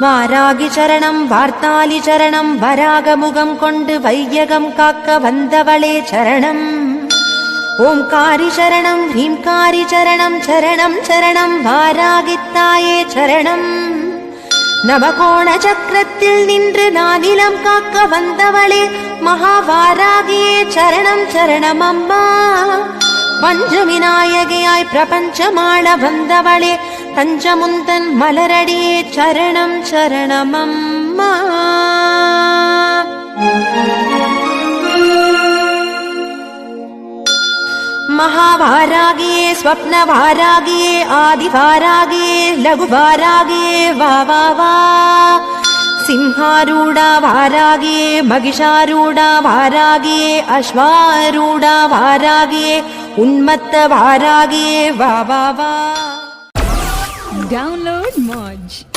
வாராகி சரணம் வார்த்தாலி சரணம் வராகமுகம் கொண்டு வையகம் காக்க வந்தவளே சரணம். ஓம்காரி சரணம் ஹ்ரீம்காரி சரணம் சரணம் சரணம் வாராகித்தாயே சரணம். நவகோண சக்கரத்தில் நின்று நானிலம் காக்க வந்தவளே மகாவாராகியே சரணம் சரணம் அம்மா. பஞ்சவிநாயகியாய் பிரபஞ்சமாள வந்தவளே தஞ்சமுந்தன் மலரடியே சரணம் சரணம் அம்மா. महावारागिये स्वप्नवारागिये आदिवारागिये लघुवारागिये वा वा वा. सिंहारूढा वारागिये महिषारूढा वारागिये अश्वारूढा वारागिये उन्मत्त वारागिये वा वा वा. Download Moj.